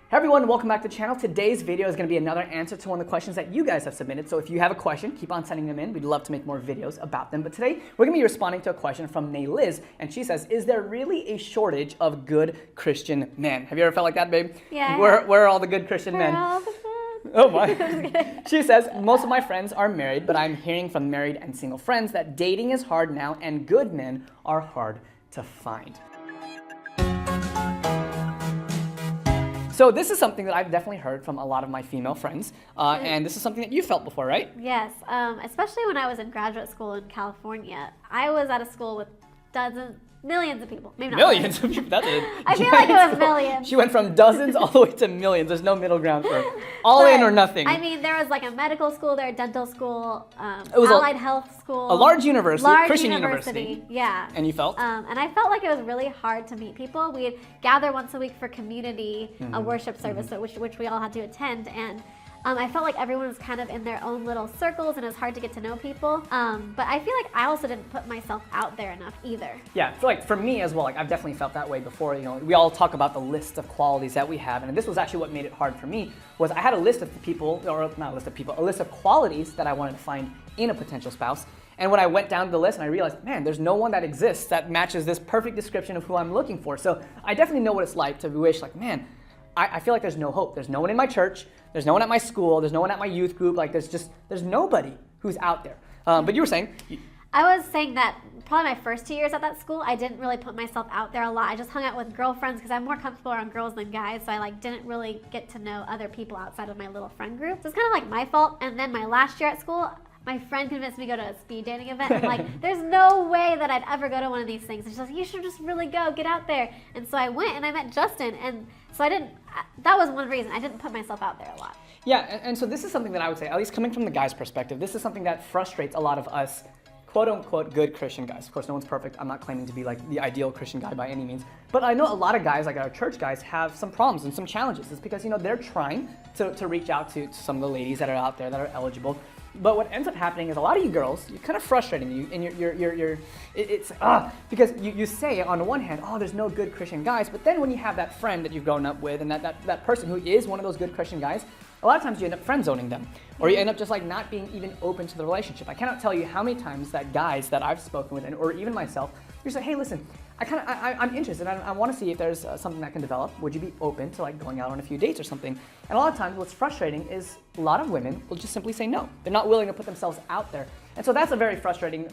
Hey everyone, welcome back to the channel. Today's video is going to be another answer to one of the questions that you guys have submitted. So if you have a question, keep on sending them in. We'd love to make more videos about them. But today, we're going to be responding to a question from Nay Liz. And she says, is there really a shortage of good Christian men? Have you ever felt like that, babe? Yeah. Where are all the good Christian men? Oh my. She says, most of my friends are married, but I'm hearing from married and single friends that dating is hard now and good men are hard to find. So this is something that I've definitely heard from a lot of my female friends, and this is something that you felt before, right? Yes, especially when I was in graduate school in California. I was at a school with millions of people. Maybe not millions of people. That's it. I feel like it was millions. She went from dozens all the way to millions. There's no middle ground for all in or nothing. I mean, there was like a medical school there, dental school, allied health school. A large university, Christian university. Yeah. And you felt? And I felt like it was really hard to meet people. We'd gather once a week for community, a worship service, which we all had to attend. And I felt like everyone was kind of in their own little circles and it was hard to get to know people. But I feel like I also didn't put myself out there enough either. Yeah, for me as well, like I've definitely felt that way before. You know, we all talk about the list of qualities that we have, and this was actually what made it hard for me, was I had a list of people, or not a list of people, a list of qualities that I wanted to find in a potential spouse. And when I went down the list and I realized, man, there's no one that exists that matches this perfect description of who I'm looking for. So I definitely know what it's like to wish, like, man, I feel like there's no hope. There's no one in my church. There's no one at my school. There's no one at my youth group. Like there's nobody who's out there. But you were saying. I was saying that probably my first 2 years at that school, I didn't really put myself out there a lot. I just hung out with girlfriends because I'm more comfortable around girls than guys. So I didn't really get to know other people outside of my little friend group. So it's kind of like my fault. And then my last year at school, my friend convinced me to go to a speed dating event. And there's no way that I'd ever go to one of these things. And she's like, you should just really go, get out there. And so I went and I met Justin. And so that was one reason I didn't put myself out there a lot. Yeah, and so this is something that I would say, at least coming from the guy's perspective, this is something that frustrates a lot of us, quote unquote, good Christian guys. Of course, no one's perfect. I'm not claiming to be like the ideal Christian guy by any means. But I know a lot of guys, like our church guys, have some problems and some challenges. It's because, you know, they're trying to reach out to some of the ladies that are out there that are eligible. But what ends up happening is a lot of you girls, you're kind of frustrating because you say on the one hand, oh, there's no good Christian guys, but then when you have that friend that you've grown up with and that person who is one of those good Christian guys, a lot of times you end up friend zoning them, or you end up just not being even open to the relationship. I cannot tell you how many times that guys that I've spoken with, or even myself, you say, hey, listen, I'm interested. I want to see if there's something that can develop. Would you be open to going out on a few dates or something? And a lot of times what's frustrating is a lot of women will just simply say no. They're not willing to put themselves out there. And so that's a very frustrating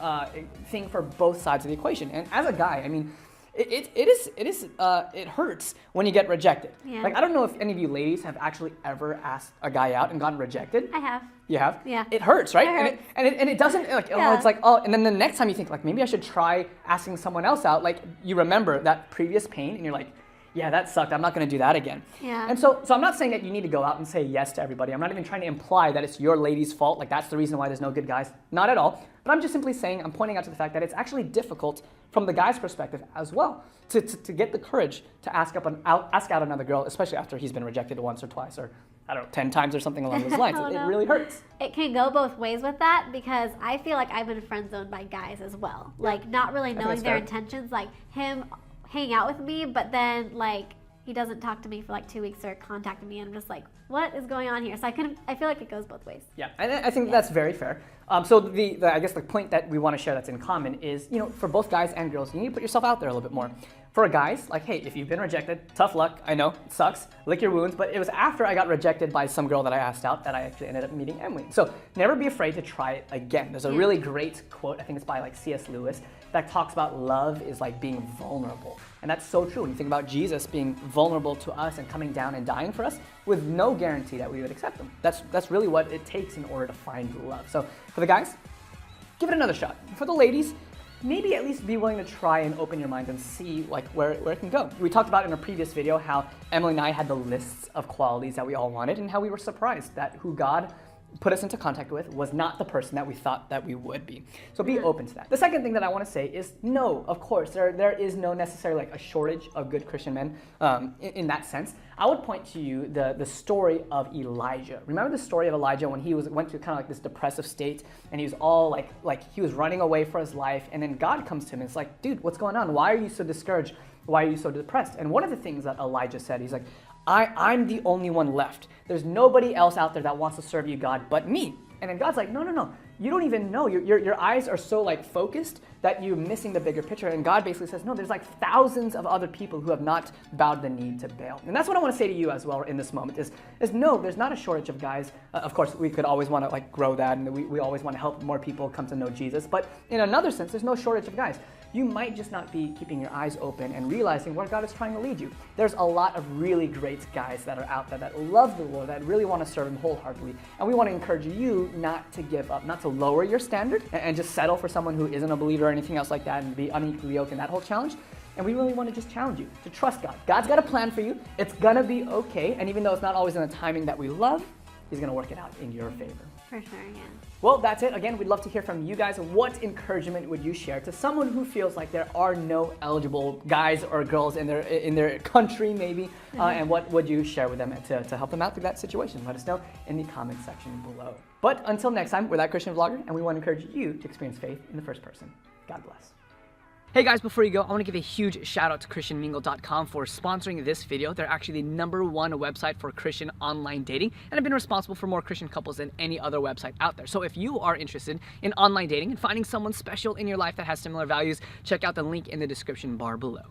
thing for both sides of the equation. And as a guy, I mean, it hurts when you get rejected. Yeah. I don't know if any of you ladies have actually ever asked a guy out and gotten rejected. I have. You have? Yeah. It hurts, right? It hurts. And it doesn't, Yeah. it's and then the next time you think, maybe I should try asking someone else out, you remember that previous pain and you're like, yeah, that sucked. I'm not going to do that again. Yeah. And so I'm not saying that you need to go out and say yes to everybody. I'm not even trying to imply that it's your lady's fault. That's the reason why there's no good guys. Not at all. But I'm just simply saying, I'm pointing out to the fact that it's actually difficult from the guy's perspective as well to get the courage to ask out another girl, especially after he's been rejected once or twice or, I don't know, 10 times or something along those lines. It really hurts. It can go both ways with that because I feel like I've been friend zoned by guys as well. Not really knowing their intentions, him hanging out with me, but then he doesn't talk to me for 2 weeks or contacting me, and I'm just like, what is going on here? So I feel like it goes both ways. Yeah, and I think that's very fair. So I guess the point that we want to share that's in common is, for both guys and girls, you need to put yourself out there a little bit more. For guys, hey, if you've been rejected, tough luck. I know, it sucks. Lick your wounds. But it was after I got rejected by some girl that I asked out that I actually ended up meeting Emily. So never be afraid to try it again. There's a really great quote, I think it's by C.S. Lewis, that talks about love is like being vulnerable. And that's so true when you think about Jesus being vulnerable to us and coming down and dying for us with no guarantee that we would accept him. That's really what it takes in order to find love. So for the guys, give it another shot. For the ladies, maybe at least be willing to try and open your mind and see where it can go. We talked about in a previous video how Emily and I had the lists of qualities that we all wanted and how we were surprised that who God put us into contact with was not the person that we thought that we would be. So be open to that. The second thing that I want to say is no, of course, there is no necessarily a shortage of good Christian men in that sense. I would point to you the story of Elijah. Remember the story of Elijah when he went through kind of this depressive state and he was all he was running away for his life, and then God comes to him and it's like, dude, what's going on? Why are you so discouraged? Why are you so depressed? And one of the things that Elijah said, he's like, I'm the only one left. There's nobody else out there that wants to serve you, God, but me. And then God's like, no. You don't even know. Your eyes are so like focused that you're missing the bigger picture. And God basically says, no, there's like thousands of other people who have not bowed the knee to Baal. And that's what I want to say to you as well in this moment is no, there's not a shortage of guys. Of course, we could always want to like grow that, and we always want to help more people come to know Jesus. But in another sense, there's no shortage of guys. You might just not be keeping your eyes open and realizing where God is trying to lead you. There's a lot of really great guys that are out there that love the Lord, that really want to serve Him wholeheartedly. And we want to encourage you not to give up, not to lower your standard and just settle for someone who isn't a believer or anything else like that and be unequally yoked in that whole challenge. And we really want to just challenge you to trust God. God's got a plan for you. It's going to be okay. And even though it's not always in the timing that we love, He's going to work it out in your favor. For sure, yeah. Well, that's it. Again, we'd love to hear from you guys. What encouragement would you share to someone who feels like there are no eligible guys or girls in their country, maybe? And what would you share with them to help them out through that situation? Let us know in the comment section below. But until next time, we're That Christian Vlogger, and we want to encourage you to experience faith in the first person. God bless. Hey guys, before you go, I want to give a huge shout out to ChristianMingle.com for sponsoring this video. They're actually the #1 website for Christian online dating and have been responsible for more Christian couples than any other website out there. So if you are interested in online dating and finding someone special in your life that has similar values, check out the link in the description bar below.